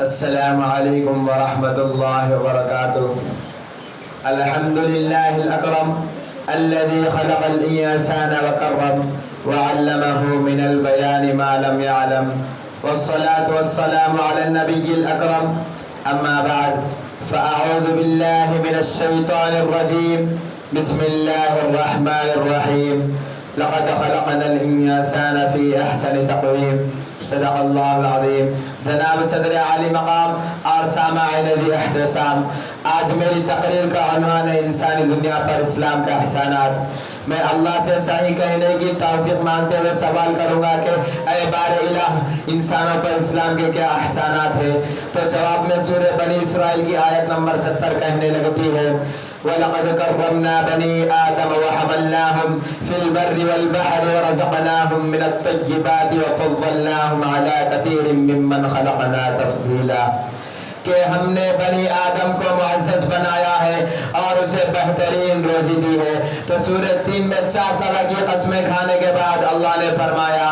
السلام علیکم ورحمۃ اللہ وبرکاتہ. الحمد للہ الاکرم الذي خلق الانسان وكرم وعلمه من البيان ما لم يعلم والصلاة والسلام على النبي الأكرم. أما بعد فأعوذ بالله من الشيطان الرجيم. بسم الله الرحمن الرحيم. لقد خلقنا الانسان في احسن تقویم. صدق اللہ العظیم. جناب صدر عالی مقام اور سامعین ذی احترام، آج میری تقریر کا عنوان ہے انسانی دنیا پر اسلام کا احسانات. میں اللہ سے صحیح کہنے کی توفیق مانگتے ہوئے سوال کروں گا کہ اے بار الہ، انسانوں پر اسلام کے کیا احسانات ہیں؟ تو جواب میں سورہ بنی اسرائیل کی آیت نمبر 70 کہنے لگتی ہے: وَلَقَدْ كَرَّمْنَا بَنِي آدَمَ وَحَمَلْنَاهُمْ فِي الْبَرِّ وَالْبَحْرِ وَرَزَقْنَاهُمْ مِنَ الطَّيِّبَاتِ وَفَضَّلْنَاهُمْ عَلَى كَثِيرٍ مِّمَّنْ خَلَقْنَا تَفْضِيلًا. کہ ہم نے بنی آدم کو معزز بنایا ہے اور اسے بہترین روزی دی ہے. تو سورہ 3 میں 4 طرح کی قسمیں کھانے کے بعد اللہ نے فرمایا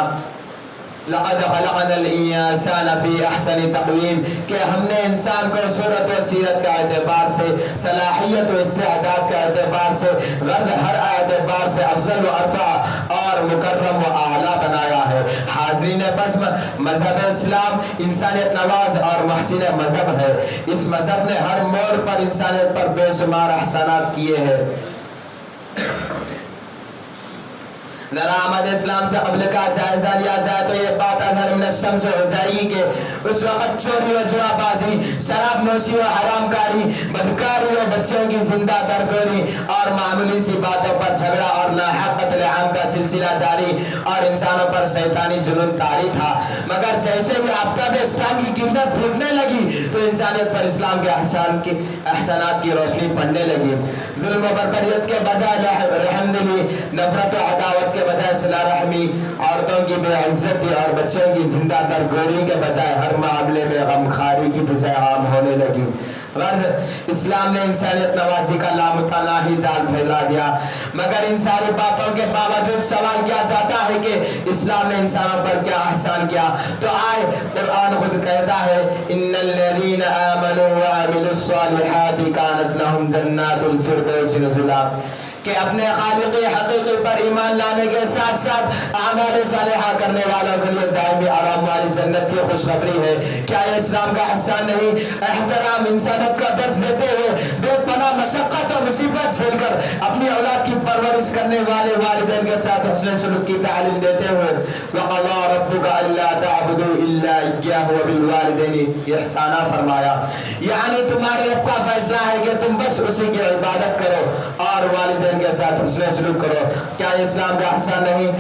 لقد خلقنا الانسان فی احسن تقویم، کہ ہم نے انسان کو صورت و سیرت کے اعتبار سے، صلاحیت و استعداد کے اعتبار سے، غرض ہر اعتبار سے افضل و ارفع اور مکرم و اعلیٰ بنایا ہے. حاضرین بس مذہب اسلام انسانیت نواز اور محسن مذہب ہے. اس مذہب نے ہر موڑ پر انسانیت پر بے شمار احسانات کیے ہیں. ذرا آمد اسلام سے قبل کا جائزہ لیا جائے تو یہ بات اظہر من الشمس ہو جائے گی کہ اس وقت چوری و جوا بازی، شراب نوشی و حرام کاری، بدکاری و بچوں کی زندہ درگوری اور معمولی سی باتوں پر جھگڑا اور ناحق قتل عام کا سلسلہ جاری اور انسانوں پر شیطانی جنون طاری تھا. مگر جیسے ہی آفتاب اسلام کی کرنیں پھوٹنے لگی تو انسانیت پر اسلام کے احسانات کی روشنی پڑنے لگی. ظلم و بربریت کے بجائے رحم دلی، نفرت و عداوت کے بجائے صلہ رحمی، عورتوں کی بے عزتی اور بچوں کی زندہ درگوری کے بجائے ہر معاملے میں غمخواری کی فضائیں عام ہونے لگی. غرض اسلام نے انسانیت نوازی کا لامتناہی جال پھیلا دیا. مگر ان ساری باتوں کے باوجود سوال کیا جاتا ہے کہ اسلام نے انسانوں پر کیا احسان کیا؟ تو آئے قرآن خود کہتا ہے ان الذین آمنوا وعملوا الصالحات کانت لهم جنات الفردوس نزلا، کہ اپنے خالق حقیقی پر ایمان لانے کے ساتھ ساتھ اعمال صالحہ کرنے والوں کے لیے دائمی آرام والی جنت کی خوشخبری ہے. کیا یہ اسلام کا احسان نہیں؟ احترام انسانیت کا درس دیتے ہوئے بے پناہ مشقت اور مصیبت جھیل کر اپنی اولاد کی پرورش کرنے والے والدین کے ساتھ حسن سلوک کی تعلیم دیتے ہوئے وَقَضَىٰ رَبُّكَ أَلَّا تَعْبُدُوا إِلَّا إِيَّاهُ وَبِالْوَالِدَيْنِ إِحْسَانًا فرمایا. یعنی تمہارے رب کا فیصلہ ہے کہ تم بس اسی کی عبادت کرو اور والدین کے ساتھ حسن سلوک کرو. کیا اسلام کا احسان نہیں؟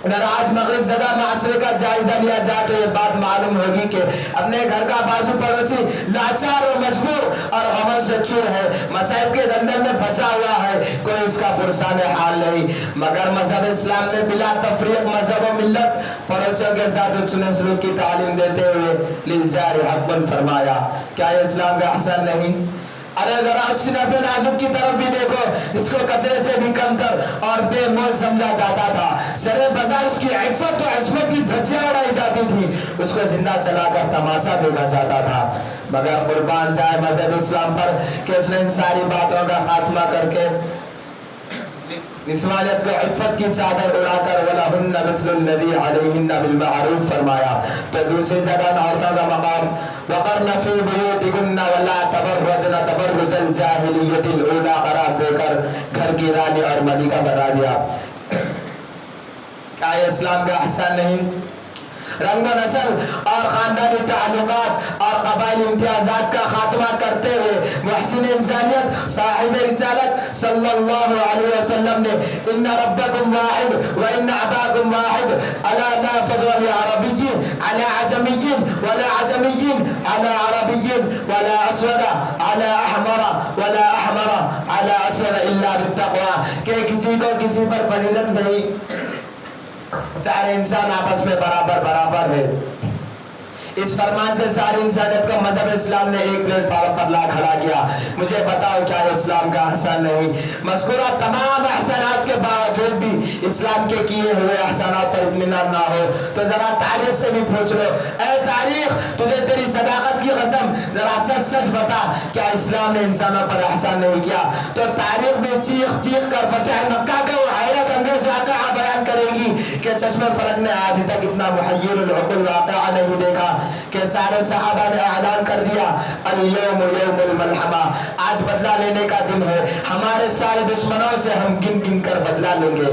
اگر آج مغرب زدہ معاشرے کا جائزہ لیا جائے تو یہ بات معلوم ہوگی کہ اپنے گھر کا بازو پڑوسی لاچار و مجبور اور غموں سے چور ہے، مصائب کے دلدل میں پھنسا ہوا ہے، کوئی اس کا پرسان حال نہیں. مگر مذہب اسلام نے بلا تفریق مذہب و ملت پڑوسیوں کے ساتھ حسن سلوک کی تعلیم دیتے ہوئے للجار حق فرمایا. کیا یہ اسلام کا احسان نہیں؟ ارے ذرا اس نفع نازک کی طرف بھی دیکھو جس کو کچرے سے بھی کمتر اور بے مول سمجھا جاتا تھا. سرے بازار اس کی عفت و عصمت کی دھجیاں اڑائی جاتی تھی، اس کو زندہ چلا کر تماشا دیکھا جاتا تھا. مگر قربان جائے مذہب اسلام پر کہ اس نے ان ساری باتوں کا خاتمہ کر کے نسوانیت کو عفت کی چادر اڑا کر وَلَهُنَّ مِثْلُ الَّذِي عَلَيْهِنَّ بِالْمَعْرُوفِ فرمایا. تو دوسری جگہ عورتوں کا مقام وَقَرْنَ فِي بُيُوتِكُنَّ وَلَا تَبَرَّجْنَ تَبَرُّجَ الْجَاهِلِيَّةِ الْأُولَىٰ قرار دے کر گھر کی رانی اور ملکہ بنا دیا. کیا یہ اسلام کا احسان نہیں؟ رنگ و نسل اور خاندانی تعلقات اور قبائلی امتیازات کا خاتمہ کرتے ہوئے محسن انسانیت صاحب رسالت صلی اللہ علیہ وسلم نے ان ربکم واحد و ان اباکم واحد الا لا فضل لعربی على عجمی ولا عجمی على عربی ولا اسود على احمر ولا احمر على اسود الا بالتقوى، کہ کسی کو کسی پر فضیلت نہیں، سارے انسان آپس میں برابر برابر ہے. اس فرمان سے ساری انسانیت کو مذہب اسلام نے ایک پلیٹ فارم پر لا کھڑا کیا. مجھے بتاؤ کیا اسلام کا احسان نہیں؟ مذکورہ تمام احسانات کے باوجود بھی اسلام کے کیے ہوئے احسانات پر اطمینان نہ ہو تو ذرا تاریخ سے بھی پوچھ لو. اے تاریخ، تجھے تیری صداقت کی قسم ذرا سچ سچ بتا، کیا اسلام نے انسانوں پر احسان نہیں کیا؟ تو تاریخ میں چیخ چیخ کر فتح مکہ کا وہ حیرت انگیز واقعہ بیان کرے گی کہ چشم فلک نے آج تک اتنا محیر العقل واقعہ نہیں دیکھا کہ سارے صحابہ نے اعلان کر دیا الیوم یوم الملحمہ، آج بدلہ لینے کا دن ہے، ہمارے سارے دشمنوں سے ہم گن گن کر بدلہ لیں گے،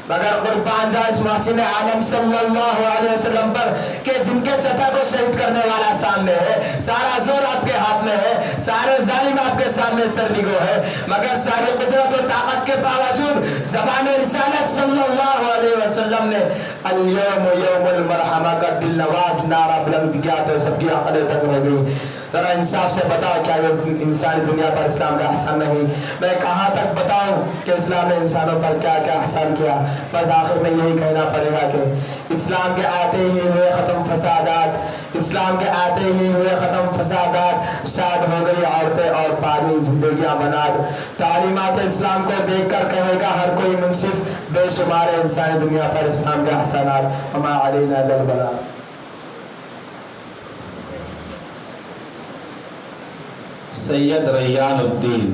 مگر قربان جائے اس محسن عالم صلی اللہ علیہ وسلم پر کہ جن کے چچا کو شہید کرنے والا سامنے ہے، سارا زور آپ کے ہاتھ میں ہے، سارے ظالم آپ کے سامنے سرنگو ہے، مگر ساری قدرت و طاقت کے باوجود زبان رسالت صلی اللہ علیہ وسلم نے الیوم یوم المرحمہ کا دل نواز نعرہ بلند کیا تو سب کی عقلیں تک رہ گئی۔ ذرا انصاف سے بتاؤ، کیا یہ انسانی دنیا پر اسلام کا احسان نہیں؟ میں کہاں تک بتاؤں کہ اسلام نے انسانوں پر کیا کیا احسان کیا؟ بس آخر میں یہی کہنا پڑے گا کہ اسلام کے آتے ہی ہوئے ختم فسادات، اسلام کے آتے ہی ہوئے ختم فسادات، شاد ہو گئی عورتیں اور پانی زندگیاں بناد۔ تعلیمات اسلام کو دیکھ کر کہے گا ہر کوئی منصف، بے شمار انسانی دنیا پر اسلام کے احسانات، وما علینا الا البلاغ۔ سید ریان الدین